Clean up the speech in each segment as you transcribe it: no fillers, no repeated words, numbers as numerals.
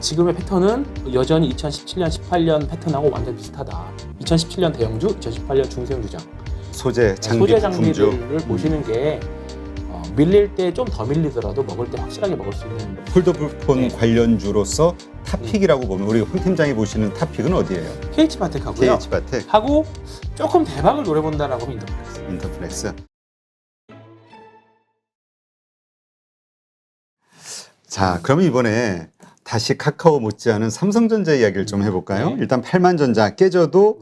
지금의 패턴은 여전히 2017년, 18년 패턴하고 완전 비슷하다. 2017년 대형주, 2018년 중소형주장. 소재 소재 장비들 장비들을 보시는 게 밀릴 때 좀 더 밀리더라도 먹을 때 확실하게 먹을 수 있는 폴더블폰 네. 관련주로서 탑픽이라고 보면 우리 황 팀장이 보시는 탑픽은 어디예요? KH바텍하고요. KH바텍, 하고 조금 대박을 노려본다라고 하면 인터플렉스. 인터플렉스. 자, 그러면 이번에 다시 카카오 못지않은 삼성전자 이야기를 좀 해볼까요? 네. 일단 8만전자 깨져도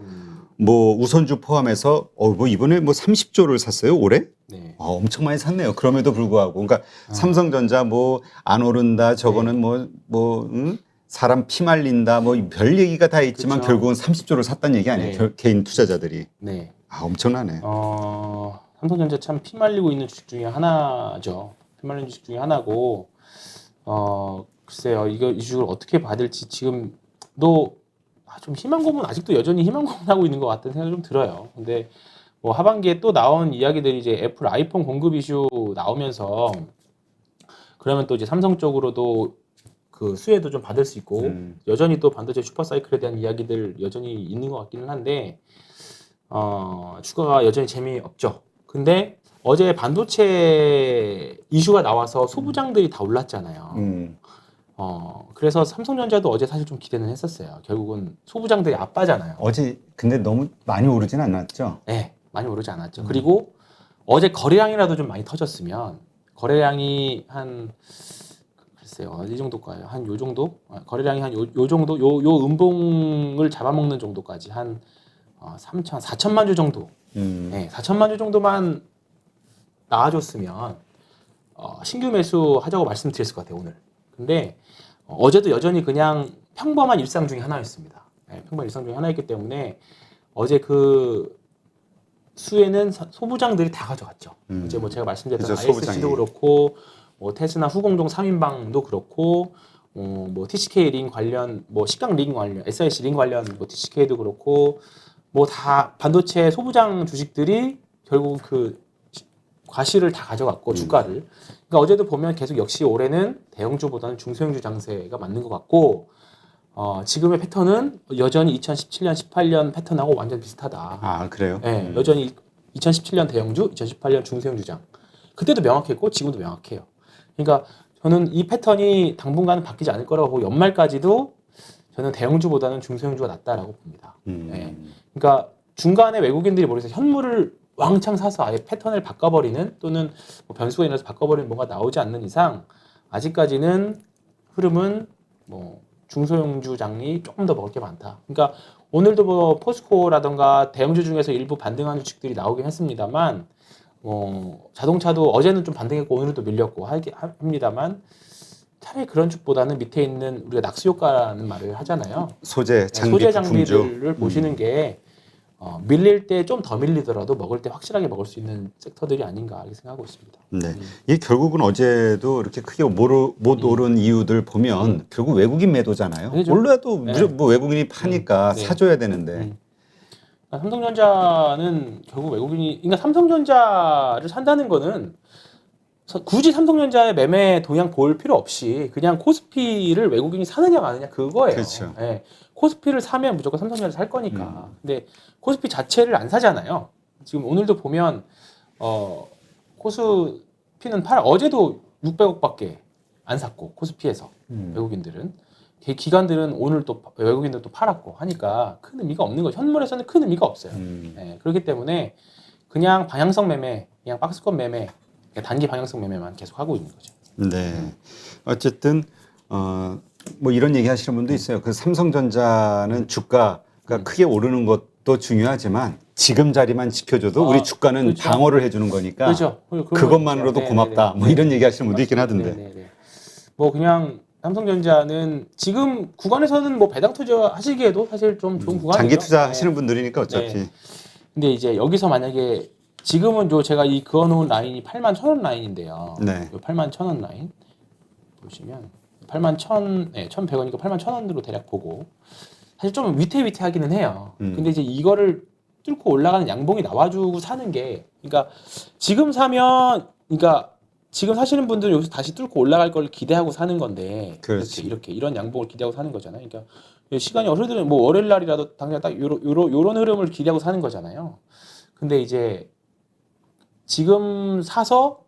뭐 우선주 포함해서 뭐 이번에 뭐 30조를 샀어요 올해? 네. 엄청 많이 샀네요. 그럼에도 불구하고 그러니까 삼성전자 뭐 안 오른다 저거는 사람 피 말린다 뭐 별 얘기가 다 있지만 그쵸. 결국은 30조를 샀다는 얘기 아니에요. 네. 개인 투자자들이. 네. 엄청나네. 삼성전자 참 피 말리고 있는 주식 중에 하나죠. 피 말리는 주식 중에 하나고 글쎄요. 이 주식을 어떻게 받을지 지금도 좀 희망 고문 아직도 여전히 희망 고문하고 있는 것 같다는 생각이 좀 들어요. 근데 뭐 하반기에 또 나온 이야기들이 이제 애플 아이폰 공급 이슈 나오면서 그러면 또 이제 삼성 쪽으로도 그 수혜도 좀 받을 수 있고 여전히 또 반도체 슈퍼사이클에 대한 이야기들 여전히 있는 것 같기는 한데 주가가 여전히 재미없죠. 근데 어제 반도체 이슈가 나와서 소부장들이 다 올랐잖아요. 그래서 삼성전자도 어제 사실 좀 기대는 했었어요. 결국은 소부장들이 아빠잖아요. 어제 근데 너무 많이 오르진 않았죠? 네, 많이 오르지 않았죠. 그리고 어제 거래량이라도 좀 많이 터졌으면 거래량이 글쎄요, 이 정도일까요? 한 요 정도? 거래량이 한 요 정도? 요 음봉을 잡아먹는 정도까지 한 4천만 주 정도. 네, 4천만 주 정도만 나와줬으면 신규 매수 하자고 말씀드렸을 것 같아요, 오늘. 근데 어제도 여전히 그냥 평범한 일상 중에 하나였습니다. 네, 평범한 일상 중에 하나였기 때문에 어제 그 수혜는 소부장들이 다 가져갔죠. 이제 뭐 제가 말씀드렸던 그죠, ISC도 그렇고 뭐 테스나 후공동 3인방도 그렇고 뭐 TCK 링 관련 뭐 식강 링 관련 SIC 링 관련 뭐 TCK도 그렇고 뭐 다 반도체 소부장 주식들이 결국 그 과실을 다 가져갔고 주가를. 그러니까 어제도 보면 계속 역시 올해는 대형주보다는 중소형주 장세가 맞는 것 같고 지금의 패턴은 여전히 2017년, 18년 패턴하고 완전 비슷하다. 그래요? 네, 여전히 2017년 대형주, 2018년 중소형주장. 그때도 명확했고 지금도 명확해요. 그러니까 저는 이 패턴이 당분간은 바뀌지 않을 거라고 보고 연말까지도 저는 대형주보다는 중소형주가 낫다라고 봅니다. 네. 그러니까 중간에 외국인들이 모르겠어요. 현물을 왕창 사서 아예 패턴을 바꿔버리는 또는 뭐 변수가 인해서 바꿔버리는 뭐가 나오지 않는 이상 아직까지는 흐름은 뭐 중소형주장이 조금 더 먹을 게 많다. 그러니까 오늘도 뭐 포스코라던가 대형주 중에서 일부 반등하는 주식들이 나오긴 했습니다만 자동차도 어제는 좀 반등했고 오늘은 또 밀렸고 합니다만 차라리 그런 쪽보다는 밑에 있는 우리가 낙수 효과라는 말을 하잖아요. 소재 장비들을 보시는 게 밀릴 때 좀 더 밀리더라도 먹을 때 확실하게 먹을 수 있는 섹터들이 아닌가 이렇게 생각하고 있습니다. 네, 이 결국은 어제도 이렇게 크게 못 오른 이유들 보면 결국 외국인 매도잖아요. 그렇죠. 올라도 네. 뭐 외국인이 파니까 사줘야 되는데. 삼성전자는 결국 그러니까 삼성전자를 산다는 거는 굳이 삼성전자의 매매 동향 볼 필요 없이 그냥 코스피를 외국인이 사느냐 마느냐 그거예요. 그렇죠. 네. 코스피를 사면 무조건 삼성전자 살 거니까. 근데 코스피 자체를 안 사잖아요. 지금 오늘도 보면 코스피는 어제도 600억밖에 안 샀고 코스피에서 외국인들은 기관들은 오늘 또 외국인들 또 팔았고 하니까 큰 의미가 없는 거죠. 현물에서는 큰 의미가 없어요. 네. 그렇기 때문에 그냥 방향성 매매, 그냥 박스권 매매, 단기 방향성 매매만 계속 하고 있는 거죠. 네. 어쨌든 뭐 이런 얘기 하시는 분도 있어요. 그 삼성전자는 주가가 크게 오르는 것도 중요하지만 지금 자리만 지켜줘도 우리 주가는 그렇죠. 방어를 해주는 거니까 그렇죠. 그것만으로도 네, 고맙다. 네, 뭐 네. 이런 얘기 하시는 분도 있긴 하던데. 네. 뭐 그냥 삼성전자는 지금 구간에서는 뭐 배당 투자 하시기에도 사실 좀 좋은 구간이죠. 장기 투자 하시는 분들이니까 어차피. 네. 근데 이제 여기서 만약에 지금은 제가 이 그어놓은 라인이 81,000원 라인인데요. 네. 81,000원 라인 보시면 1,100원이니까 81,000원으로 대략 보고 사실 좀 위태위태하기는 해요. 근데 이제 이거를 뚫고 올라가는 양봉이 나와주고 사는 게 그러니까 지금 사면 그러니까 지금 사시는 분들은 여기서 다시 뚫고 올라갈 걸 기대하고 사는 건데 그렇지. 이렇게 이런 양봉을 기대하고 사는 거잖아요. 그러니까 시간이 어느 들은 뭐 월요일 날이라도 당장 딱 요런 흐름을 기대하고 사는 거잖아요. 근데 이제 지금 사서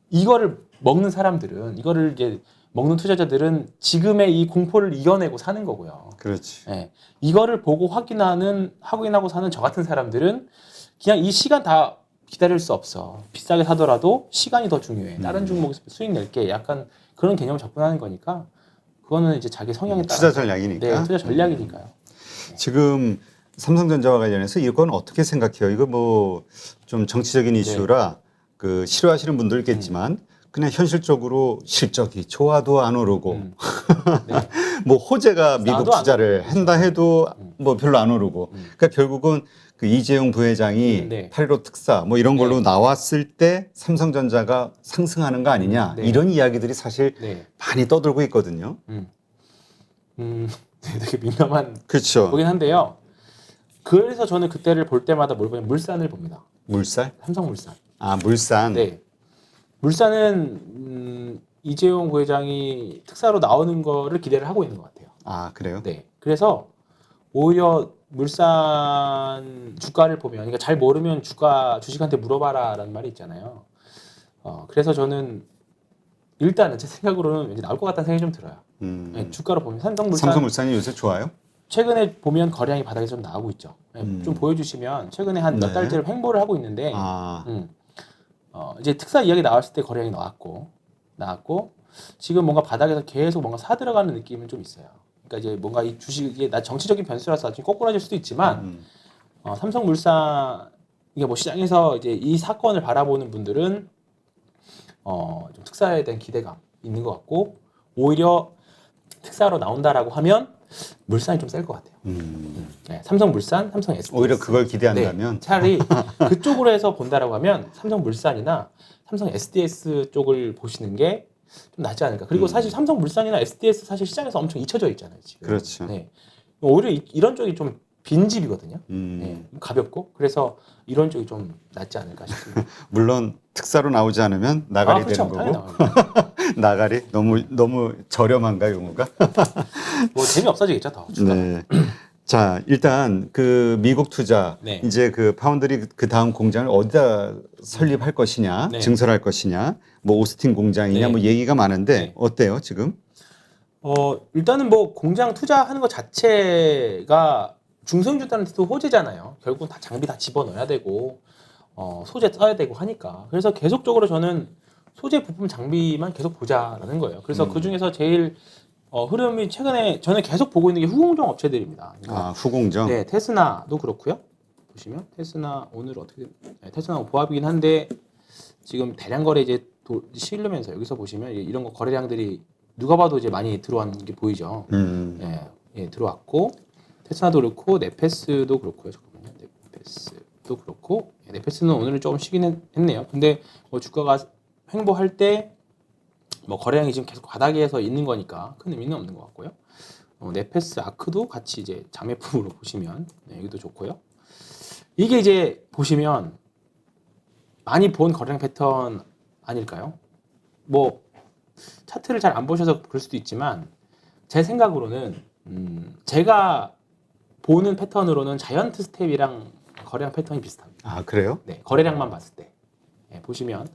이거를 먹는 사람들은 이거를 이제 먹는 투자자들은 지금의 이 공포를 이겨내고 사는 거고요. 그렇지. 예. 이거를 보고 확인하고 사는 저 같은 사람들은 그냥 이 시간 다 기다릴 수 없어. 비싸게 사더라도 시간이 더 중요해. 다른 종목에서 수익 낼게. 약간 그런 개념을 접근하는 거니까 그거는 이제 자기 성향에 따라 투자 전략이니까. 네, 투자 전략이니까요. 지금 삼성전자와 관련해서 이건 어떻게 생각해요? 이거 뭐 좀 정치적인 이슈라 그 싫어하시는 분들 있겠지만 그냥 현실적으로 실적이 좋아도 안 오르고 네. 뭐 호재가 미국 나도 안 투자를 한다 해도 뭐 별로 안 오르고 그러니까 결국은 그 이재용 부회장이 네. 8.15 특사 뭐 이런 걸로 네. 나왔을 때 삼성전자가 상승하는 거 아니냐 네. 이런 이야기들이 사실 네. 많이 떠들고 있거든요. 되게 민감한 그렇죠. 거긴 한데요. 그래서 저는 그때를 볼 때마다 뭘 보냐면 물산을 봅니다. 물살? 삼성물산. 아 물산. 네. 물산은 이재용 부회장이 특사로 나오는 거를 기대를 하고 있는 것 같아요. 아 그래요? 네. 그래서 오히려 물산 주가를 보면, 그러니까 잘 모르면 주식한테 물어봐라라는 말이 있잖아요. 그래서 저는 일단은 제 생각으로는 왠지 나올 것 같다는 생각이 좀 들어요. 네, 주가로 보면 삼성물산이 요새 좋아요? 최근에 보면 거래량이 바닥에 좀 나오고 있죠. 네, 좀 보여주시면 최근에 한 몇 네. 달째로 횡보를 하고 있는데 아 이제 특사 이야기 나왔을 때 거래량이 나왔고 지금 뭔가 바닥에서 계속 뭔가 사 들어가는 느낌은 좀 있어요. 그러니까 이제 뭔가 이 주식이 나 정치적인 변수라서 나중에 꼬꾸라질 수도 있지만 삼성물산 이게 뭐 시장에서 이제 이 사건을 바라보는 분들은 좀 특사에 대한 기대감 있는 것 같고 오히려 특사로 나온다라고 하면 물산이 좀 셀 것 같아요. 네, 삼성물산, 삼성 SDS. 오히려 그걸 기대한다면 네, 차라리 그쪽으로 해서 본다라고 하면 삼성물산이나 삼성 SDS 쪽을 보시는 게 좀 낫지 않을까. 그리고 사실 삼성물산이나 SDS 사실 시장에서 엄청 잊혀져 있잖아요. 지금. 그렇죠. 네. 오히려 이런 쪽이 좀 빈집이거든요. 음. 네, 가볍고 그래서 이런 쪽이 좀 낫지 않을까 싶습니다. 물론 특사로 나오지 않으면 나가리 그렇죠. 되는 당연히 거고 나와요. 나가리 너무 저렴한가 용어가? 뭐 재미 없어지겠죠 더. 주가가. 네. 자 일단 그 미국 투자 네. 이제 그 파운드리 그 다음 공장을 어디다 설립할 것이냐 네. 증설할 것이냐 뭐 오스틴 공장이냐 네. 뭐 얘기가 많은데 네. 어때요 지금? 일단은 뭐 공장 투자하는 것 자체가 중소형주들한테도 호재잖아요. 결국은 다 장비 다 집어넣어야 되고 소재 써야 되고 하니까. 그래서 계속적으로 저는 소재 부품 장비만 계속 보자라는 거예요. 그래서 그 중에서 제일 흐름이 최근에 저는 계속 보고 있는 게 후공정 업체들입니다. 아 후공정. 네, 테스나도 그렇고요. 보시면 테스나 오늘 어떻게 테스나 보합이긴 한데 지금 대량 거래 이제 실르면서 여기서 보시면 이런 거 거래량들이 누가 봐도 이제 많이 들어온 게 보이죠. 예, 들어왔고 테스나도 그렇고 네페스도 그렇고요. 잠깐만요. 네페스도 그렇고 네페스는 오늘은 조금 쉬긴 했네요. 근데 뭐 주가가 횡보할 때 뭐 거래량이 지금 계속 바닥에서 있는 거니까 큰 의미는 없는 것 같고요. 네페스 아크도 같이 이제 자매품으로 보시면 여기도 좋고요. 이게 이제 보시면 많이 본 거래량 패턴 아닐까요? 뭐 차트를 잘 안 보셔서 그럴 수도 있지만 제 생각으로는 제가 보는 패턴으로는 자이언트 스텝이랑 거래량 패턴이 비슷합니다. 아 그래요? 네, 거래량만 봤을 때 보시면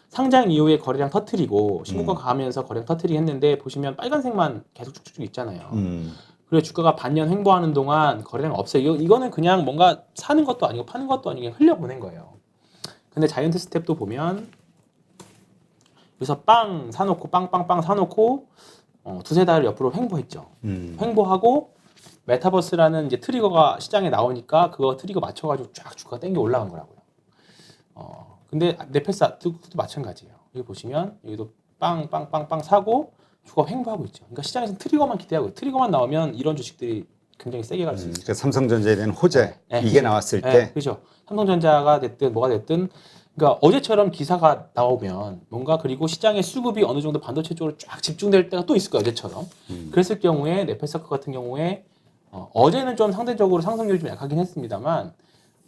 상장 이후에 거래량 터트리고 신고가 가면서 거래량 터트리기 했는데 보시면 빨간색만 계속 쭉쭉 있잖아요. 그리고 주가가 반년 횡보하는 동안 거래량 없어요. 이거는 그냥 뭔가 사는 것도 아니고 파는 것도 아니고 그냥 흘려보낸 거예요. 근데 자이언트 스텝도 보면 여기서 빵 사놓고 빵빵빵 사놓고 두세 달 옆으로 횡보했죠. 횡보하고 메타버스라는 이제 트리거가 시장에 나오니까 그거 트리거 맞춰가지고 쫙 주가가 땡겨 올라간 거라고요. 근데 네페스도 마찬가지예요. 여기 보시면 여기도 빵빵빵빵 사고 주가 횡보하고 있죠. 그러니까 시장에서 트리거만 기대하고 트리거만 나오면 이런 주식들이 굉장히 세게 갈 수 있어요. 그러니까 삼성전자에 대한 호재 네, 이게 그죠. 나왔을 네, 때 그죠. 삼성전자가 됐든 뭐가 됐든 그러니까 어제처럼 기사가 나오면 뭔가 그리고 시장의 수급이 어느 정도 반도체 쪽으로 쫙 집중될 때가 또 있을 거예요. 어제처럼. 그랬을 경우에 네페스크 같은 경우에 어제는 좀 상대적으로 상승률이 좀 약하긴 했습니다만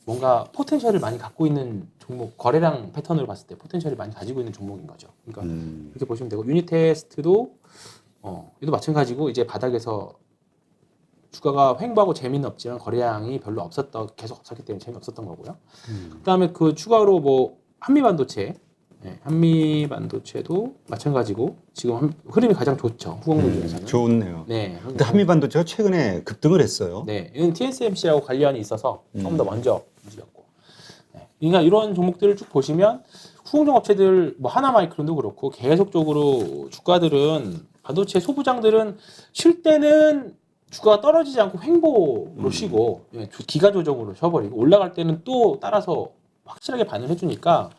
뭔가 포텐셜을 많이 갖고 있는 종목, 거래량 패턴으로 봤을 때 포텐셜을 많이 가지고 있는 종목인 거죠. 그러니까 이렇게 보시면 되고 유니테스트도 얘도 마찬가지고 이제 바닥에서 주가가 횡보하고 재미는 없지만 거래량이 별로 계속 없었기 때문에 재미없었던 거고요. 그다음에 그 추가로 뭐 한미반도체, 한미반도체도 마찬가지고 지금 흐름이 가장 좋죠. 후공들 중에서는. 좋네요. 네. 근데 한미반도체가 최근에 급등을 했어요. 네, 이건 TSMC라고 관련이 있어서 조금 더 먼저 움직였고. 네. 그러니까 이런 종목들을 쭉 보시면 후공정 업체들 뭐 하나마이크론도 그렇고 계속적으로 주가들은 반도체 소부장들은 쉴 때는 주가가 떨어지지 않고 횡보로 쉬고 기간 조정으로 쉬어버리고 올라갈 때는 또 따라서 확실하게 반응을 해주니까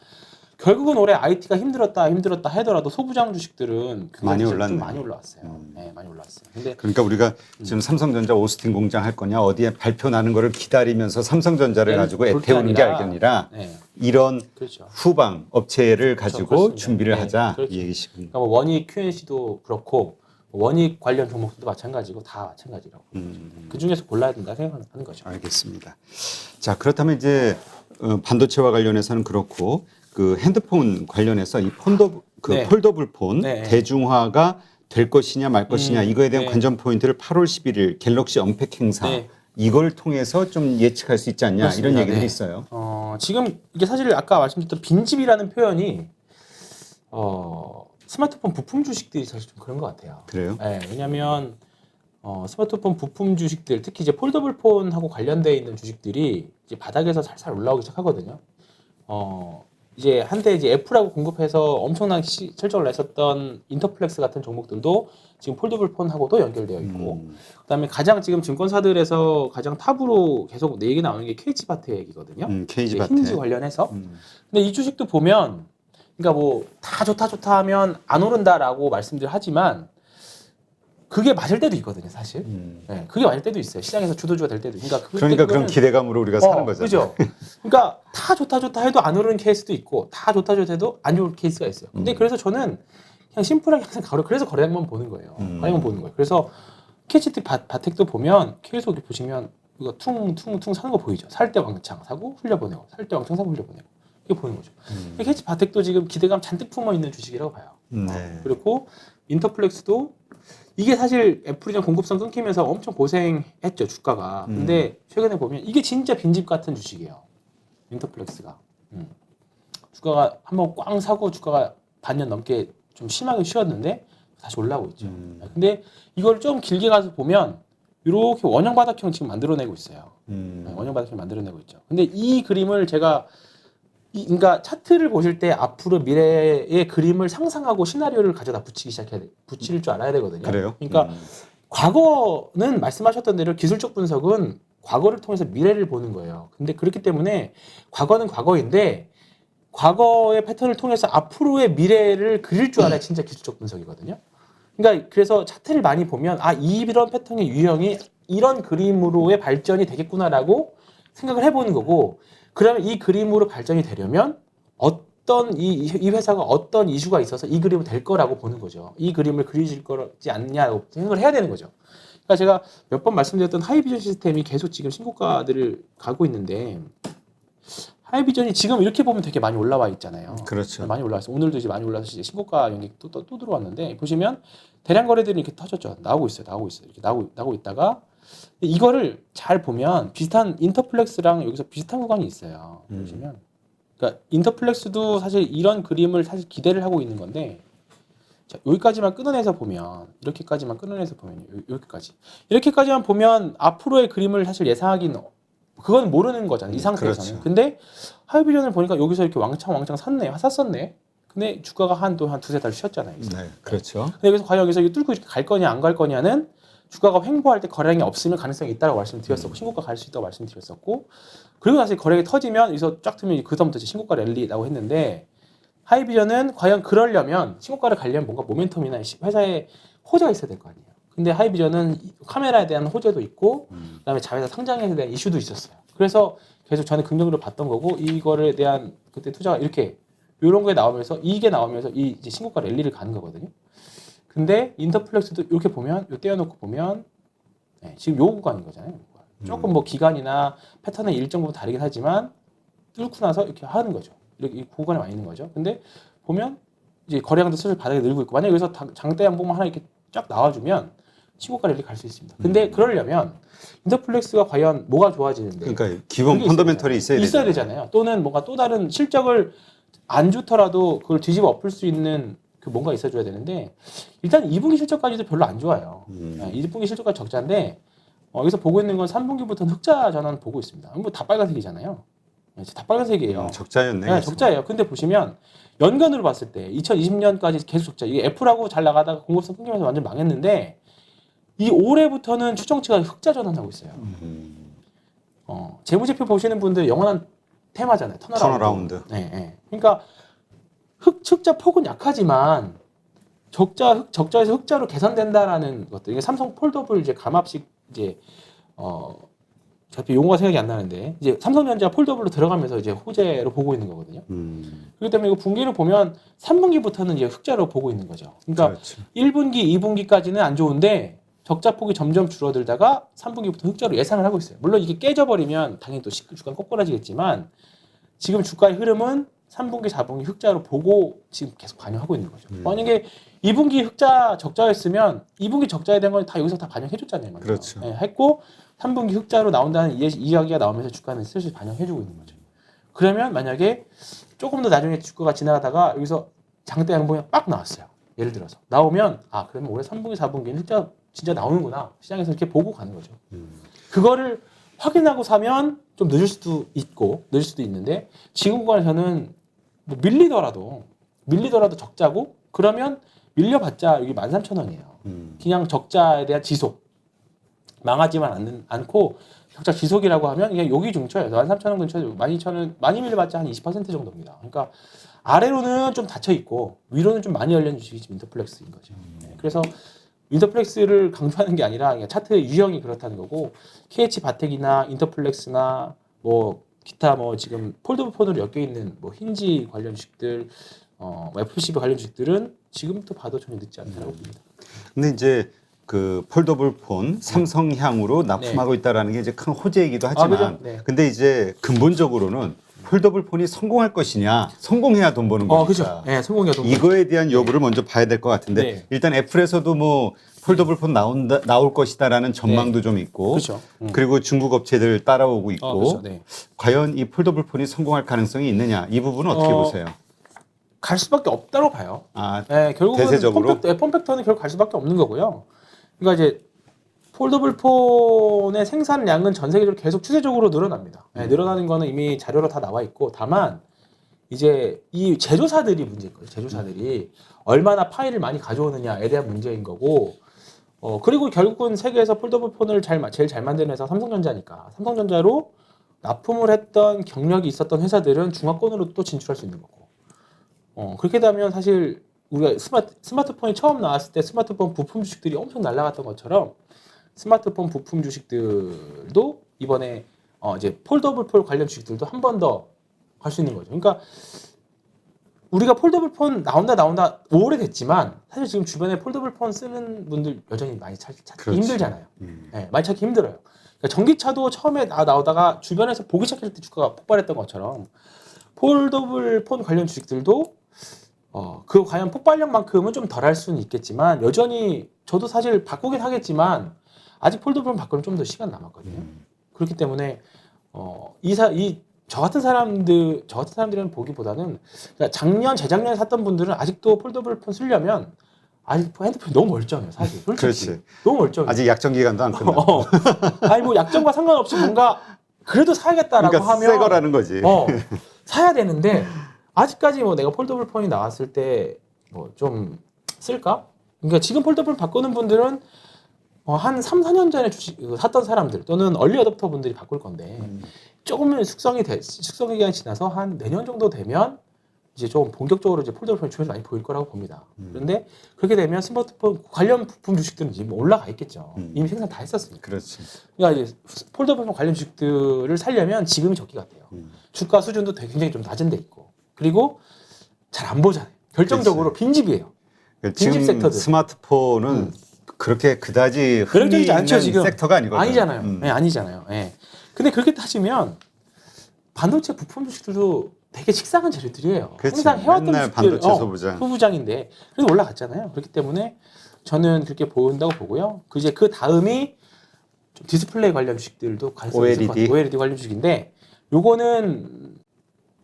결국은 올해 IT가 힘들었다 하더라도 소부장 주식들은 많이 좀 올랐네요. 많이 올라왔어요. 네, 많이 올라왔어요. 근데 그러니까 우리가 지금 삼성전자 오스틴 공장 할 거냐 어디에 발표 나는 거를 기다리면서 삼성전자를 가지고 애태우는 게 아니라 네. 이런 그렇죠. 후방 업체를 가지고 그렇습니다. 준비를 네, 하자 그렇죠. 이 얘기시군요. 그러니까 뭐 원익 QNC도 그렇고 원익 관련 종목들도 마찬가지고 다 마찬가지라고. 그 중에서 골라야 된다 생각하는 거죠. 알겠습니다. 자 그렇다면 이제 반도체와 관련해서는 그렇고 그 핸드폰 관련해서 이 네. 폴더블 폰 네. 대중화가 될 것이냐 말 것이냐 이거에 대한 네. 관전 포인트를 8월 11일 갤럭시 언팩 행사 네. 이걸 통해서 좀 예측할 수 있지 않냐 그렇습니다. 이런 얘기들이 네. 있어요. 지금 이게 사실 아까 말씀드렸던 빈집이라는 표현이 스마트폰 부품 주식들이 사실 좀 그런 것 같아요. 그래요? 네, 왜냐하면 스마트폰 부품 주식들 특히 이제 폴더블 폰하고 관련돼 있는 주식들이 이제 바닥에서 살살 올라오기 시작하거든요. 이제 한때 이제 애플하고 공급해서 엄청난 실적을 냈었던 인터플렉스 같은 종목들도 지금 폴더블 폰하고도 연결되어 있고, 그다음에 가장 지금 증권사들에서 가장 탑으로 계속 얘기 나오는 게 KG바텍이거든요. KG바텍. 힌지 관련해서. 근데 이 주식도 보면, 그러니까 뭐 다 좋다 하면 안 오른다라고 말씀들 하지만 그게 맞을 때도 있거든요, 사실. 네, 그게 맞을 때도 있어요. 시장에서 주도주가 될 때도. 그러니까 그런 기대감으로 우리가 사는 거잖아요. 그죠. 그러니까 다 좋다 해도 안 오르는 케이스도 있고, 다 좋다 해도 안 좋을 케이스가 있어요. 근데 그래서 저는 그냥 심플하게 항상 그래서 거래량만 보는 거예요. 거래량만 보는 거예요. 그래서 KGT 바텍도 보면 계속 이렇게 보시면 이거 퉁퉁퉁 사는 거 보이죠. 살 때 왕창 사고 흘려보내고, 살 때 왕창 사고 흘려보내고. 이게 보는 거죠. KGT 바텍도 지금 기대감 잔뜩 품어 있는 주식이라고 봐요. 네. 그리고 인터플렉스도 이게 사실 애플이랑 공급선 끊기면서 엄청 고생했죠, 주가가. 근데 최근에 보면 이게 진짜 빈집 같은 주식이에요. 인터플렉스가. 주가가 한번 꽝 사고 주가가 반년 넘게 좀 심하게 쉬었는데 다시 올라오고 있죠. 근데 이걸 좀 길게 가서 보면 이렇게 원형 바닥형 지금 만들어내고 있어요. 원형 바닥형 만들어내고 있죠. 근데 이 그림을 제가 그러니까 차트를 보실 때 앞으로 미래의 그림을 상상하고 시나리오를 가져다 붙일 줄 알아야 되거든요. 그래요? 그러니까 과거는 말씀하셨던 대로 기술적 분석은 과거를 통해서 미래를 보는 거예요. 근데 그렇기 때문에 과거는 과거인데 과거의 패턴을 통해서 앞으로의 미래를 그릴 줄 알아야 진짜 기술적 분석이거든요. 그러니까 그래서 차트를 많이 보면 이런 패턴의 유형이 이런 그림으로의 발전이 되겠구나라고 생각을 해보는 거고, 그러면 이 그림으로 발전이 되려면 어떤 이 회사가 어떤 이슈가 있어서 이 그림이 될 거라고 보는 거죠. 이 그림을 그리질 거지 않냐고 생각을 해야 되는 거죠. 그러니까 제가 몇 번 말씀드렸던 하이비전 시스템이 계속 지금 신고가들을 가고 있는데, 하이비전이 지금 이렇게 보면 되게 많이 올라와 있잖아요. 그렇죠. 많이 올라왔어요. 오늘도 이제 많이 올라서 이제 신고가 연기 또 들어왔는데, 보시면 대량 거래들이 이렇게 터졌죠. 나오고 있어요. 이렇게 나오고 있다가 이거를 잘 보면 비슷한 인터플렉스랑 여기서 비슷한 구간이 있어요. 보시면, 그러니까 인터플렉스도 사실 이런 그림을 사실 기대를 하고 있는 건데, 자, 여기까지만 끊어내서 보면 이렇게까지만 보면 앞으로의 그림을 사실 예상하기는 그건 모르는 거잖아요. 이 상태에서는. 그렇죠. 근데 하이비전을 보니까 여기서 이렇게 왕창 샀었네. 근데 주가가 한 두세 달 쉬었잖아요. 여기서. 네, 그렇죠. 근데 여기서 과연 여기서 이거 뚫고 이렇게 갈 거냐 안 갈 거냐는 주가가 횡보할 때 거래량이 없으면 가능성이 있다고 말씀드렸었고, 신고가 갈 수 있다고 말씀드렸었고, 그리고 나서 거래량이 터지면 여기서 쫙 트면 그다음부터 이제 신고가 랠리라고 했는데, 하이비전은 과연 그러려면 신고가를 가려면 뭔가 모멘텀이나 회사의 호재가 있어야 될 거 아니에요. 근데 하이비전은 카메라에 대한 호재도 있고, 그다음에 자회사 상장에 대한 이슈도 있었어요. 그래서 계속 저는 긍정적으로 봤던 거고, 이거에 대한 그때 투자가 이렇게 이런 거에 나오면서 이게 나오면서 이 이제 신고가 랠리를 가는 거거든요. 근데 인터플렉스도 이렇게 보면 요 떼어놓고 보면 지금 요 구간인 거잖아요. 조금 뭐 기간이나 패턴의 일정 부분 다르긴 하지만 뚫고 나서 이렇게 하는 거죠. 이렇게 이 구간에 와 있는 거죠. 근데 보면 이제 거래량도 슬슬 바닥에 늘고 있고 만약에 여기서 장대 양봉만 하나 이렇게 쫙 나와주면 치고가 랠리 갈 수 있습니다. 근데 그러려면 인터플렉스가 과연 뭐가 좋아지는데? 그러니까 기본 그게 펀더멘털이 있어야 되잖아요. 또는 뭔가 또 다른 실적을 안 좋더라도 그걸 뒤집어 엎을 수 있는 그 뭔가 있어줘야 되는데 일단 2분기 실적까지도 별로 안 좋아요. 2분기 실적까지 적자인데 여기서 보고 있는 건 3분기부터는 흑자 전환 보고 있습니다. 뭐 다 빨간색이잖아요. 다 빨간색이에요. 적자였네. 네, 적자예요. 근데 보시면 연간으로 봤을 때 2020년까지 계속 적자. 이게 애플하고 잘 나가다가 공급성 끊기면서 완전 망했는데 이 올해부터는 추정치가 흑자 전환하고 있어요. 재무제표 보시는 분들 영원한 테마잖아요. 턴어라운드. 네, 네. 그러니까 흑자 폭은 약하지만 적자에서 흑자로 개선된다라는 것들. 이게 삼성 폴더블 이제 감압식 이제 어차피 용어가 생각이 안 나는데 이제 삼성전자 폴더블로 들어가면서 이제 호재로 보고 있는 거거든요. 그렇기 때문에 이거 분기를 보면 3분기부터는 이제 흑자로 보고 있는 거죠. 그러니까 그렇죠. 1분기, 2분기까지는 안 좋은데 적자 폭이 점점 줄어들다가 3분기부터 흑자로 예상을 하고 있어요. 물론 이게 깨져버리면 당연히 또 주가 꼬꾸라지겠지만 지금 주가의 흐름은 3분기, 4분기 흑자로 보고 지금 계속 반영하고 있는 거죠. 만약에 2분기 흑자 적자였으면 2분기 적자에 대한 건 다 여기서 다 반영해줬잖아요. 먼저. 그렇죠. 네, 했고 3분기 흑자로 나온다는 이야기가 나오면서 주가는 슬슬 반영해주고 있는 거죠. 그러면 만약에 조금 더 나중에 주가가 지나가다가 여기서 장대 양봉이 빡 나왔어요. 예를 들어서 나오면 그러면 올해 3분기, 4분기는 흑자 진짜 나오는구나. 시장에서 이렇게 보고 가는 거죠. 그거를 확인하고 사면 좀 늦을 수도 있고 늦을 수도 있는데 지금 구간에서는 뭐 밀리더라도 적자고 그러면 밀려봤자 여기 13,000원이에요. 그냥 적자에 대한 지속 망하지만 않고 적자 지속이라고 하면 그냥 여기 중초예요. 13,000원 근처에 12,000원 많이 밀려봤자 한 20% 정도입니다. 그러니까 아래로는 좀 닫혀 있고 위로는 좀 많이 열린 주식이 지금 인터플렉스인 거죠. 네. 그래서 인터플렉스를 강조하는 게 아니라 그냥 차트의 유형이 그렇다는 거고 KH 바텍이나 인터플렉스나 뭐 기타 뭐 지금 폴더블 폰으로 엮여 있는 뭐 힌지 관련 주식들, FCB 관련 주식들은 지금부터 봐도 전혀 늦지 않다고 봅니다. 근데 이제 그 폴더블 폰 삼성향으로 납품하고 있다라는 게 이제 큰 호재이기도 하지만, 그죠? 네. 근데 이제 근본적으로는 폴더블 폰이 성공할 것이냐, 성공해야 돈 버는 거니까. 그죠. 네, 성공해야 돈 이거에 대한 여부를 먼저 봐야 될 것 같은데, 네. 일단 애플에서도 뭐 폴더블 폰 나올 것이다라는 전망도 좀 있고, 그렇죠. 그리고 중국 업체들 따라오고 있고, 그렇죠. 네. 과연 이 폴더블 폰이 성공할 가능성이 있느냐, 이 부분은 어떻게 보세요? 갈 수밖에 없다고 봐요. 네, 결국은 대세적으로 폼팩터는 결국 갈 수밖에 없는 거고요. 그러니까 이제 폴더블 폰의 생산량은 전 세계적으로 계속 추세적으로 늘어납니다. 늘어나는 거는 이미 자료로 다 나와 있고 다만 이제 이 제조사들이 문제인 거죠. 제조사들이 얼마나 파일을 많이 가져오느냐에 대한 문제인 거고 그리고 결국은 세계에서 폴더블 폰을 제일 잘 만드는 회사가 삼성전자니까 삼성전자로 납품을 했던 경력이 있었던 회사들은 중화권으로 또 진출할 수 있는 거고 그렇게 되면 사실 우리가 스마트폰이 처음 나왔을 때 스마트폰 부품 주식들이 엄청 날아갔던 것처럼 스마트폰 부품 주식들도 이번에 이제 폴더블 폰 관련 주식들도 한 번 더 갈 수 있는 거죠. 그러니까 우리가 폴더블 폰 나온다 오래됐지만 사실 지금 주변에 폴더블 폰 쓰는 분들 여전히 많이 찾기 그렇지. 힘들잖아요. 네, 많이 찾기 힘들어요. 그러니까 전기차도 처음에 나오다가 주변에서 보기 시작했을 때 주가가 폭발했던 것처럼 폴더블 폰 관련 주식들도 그 과연 폭발력만큼은 좀 덜 할 수는 있겠지만 여전히 저도 사실 바꾸긴 하겠지만 아직 폴더블 바꾸는 좀 더 시간 남았거든요. 그렇기 때문에 저 같은 사람들은 보기보다는 그러니까 작년 재작년에 샀던 분들은 아직도 폴더블 폰 쓰려면 아직 핸드폰이 너무 멀쩡해요, 사실. 솔직히. 그렇지. 너무 멀쩡해. 아직 약정 기간도 안 끝나. 아니 뭐 약정과 상관없이 뭔가 그래도 사야겠다라고 그러니까 하면 새 거라는 거지. 사야 되는데 아직까지 뭐 내가 폴더블 폰이 나왔을 때 뭐 좀 쓸까? 그러니까 지금 폴더블 바꾸는 분들은 한 3, 4년 전에 샀던 사람들 또는 얼리 어댑터 분들이 바꿀 건데 조금은 숙성이 기간이 지나서 한 내년 정도 되면 이제 좀 본격적으로 이제 폴더블 폰이 주변에서 많이 보일 거라고 봅니다. 그런데 그렇게 되면 스마트폰 관련 부품 주식들은 이제 올라가 있겠죠. 이미 생산 다 했었으니까. 그렇지. 그러니까 이제 폴더블 폰 관련 주식들을 살려면 지금이 적기 같아요. 주가 수준도 굉장히 좀 낮은 데 있고 그리고 잘 안 보잖아요. 결정적으로 빈집이에요. 지금 빈집 섹터들. 스마트폰은 그렇게 그다지 흥미 매력적이지 있는 않죠 지금. 섹터가 아니거든요. 아니잖아요. 네, 아니잖아요. 네. 근데 그렇게 따지면 반도체 부품 주식들도 되게 식상한 재료들이에요. 그치. 항상 해왔던 맨날 주식들, 반도체 소부장. 소부장인데 그래도 올라갔잖아요. 그렇기 때문에 저는 그렇게 보인다고 보고요. 그 이제 그 다음이 좀 디스플레이 관련 주식들도 가능성이 있을 것 같아요. OLED 관련 주식인데 요거는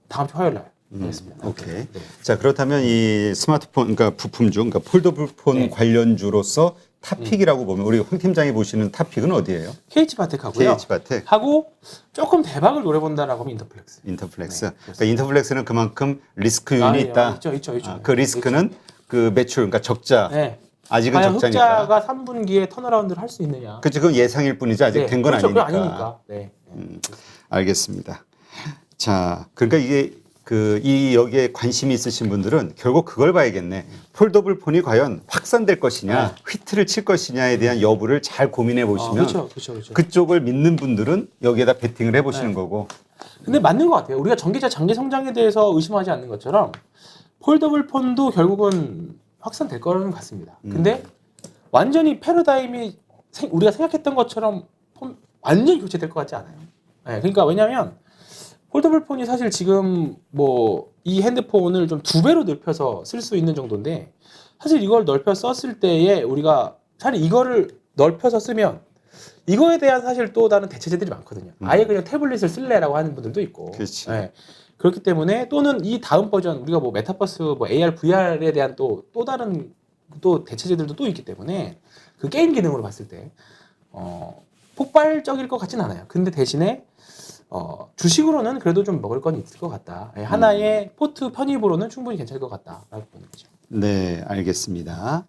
다음 주 화요일 날 하겠습니다. 오케이. 네. 자 그렇다면 이 스마트폰 그러니까 부품 중 그러니까 폴더블 폰 네. 관련주로서 탑픽이라고 보면 우리 황 팀장이 보시는 탑픽은 어디예요? KH바텍하고요. KH바텍, 하고 조금 대박을 노려본다라고 하면 인터플렉스. 인터플렉스. 네, 그러니까 인터플렉스는 그만큼 리스크 요인이 있다. 있죠. 그 리스크는 그 매출 그러니까 적자. 네. 아직은 과연 적자니까. 흑자가 3분기에 턴어라운드를 할 수 있느냐. 그치 그건 예상일 뿐이지 아직 네, 된 건 그렇죠. 그건 아니니까. 아니니까. 네. 알겠습니다. 자, 그러니까 이게 이 여기에 관심이 있으신 분들은 결국 그걸 봐야겠네. 폴더블 폰이 과연 확산될 것이냐, 휘트를 칠 것이냐에 대한 여부를 잘 고민해 보시면 그렇죠. 그쪽을 믿는 분들은 여기에다 베팅을 해 보시는 거고. 근데 맞는 것 같아요. 우리가 전기차 장기 성장에 대해서 의심하지 않는 것처럼 폴더블 폰도 결국은 확산될 거라는 것 같습니다. 근데 완전히 패러다임이 우리가 생각했던 것처럼 완전히 교체될 것 같지 않아요. 네, 그러니까 왜냐하면 폴더블 폰이 사실 지금 뭐 이 핸드폰을 좀 2배로 넓혀서 쓸 수 있는 정도인데 사실 이걸 넓혀 썼을 때에 우리가 차라리 이거를 넓혀서 쓰면 이거에 대한 사실 또 다른 대체제들이 많거든요. 아예 그냥 태블릿을 쓸래라고 하는 분들도 있고. 그렇지. 네. 그렇기 때문에 또는 이 다음 버전 우리가 뭐 메타버스, 뭐 AR, VR에 대한 또 다른 또 대체제들도 또 있기 때문에 그 게임 기능으로 봤을 때 폭발적일 것 같진 않아요. 근데 대신에 주식으로는 그래도 좀 먹을 건 있을 것 같다. 하나의 포트 편입으로는 충분히 괜찮을 것 같다라고 보는 거죠. 네, 알겠습니다.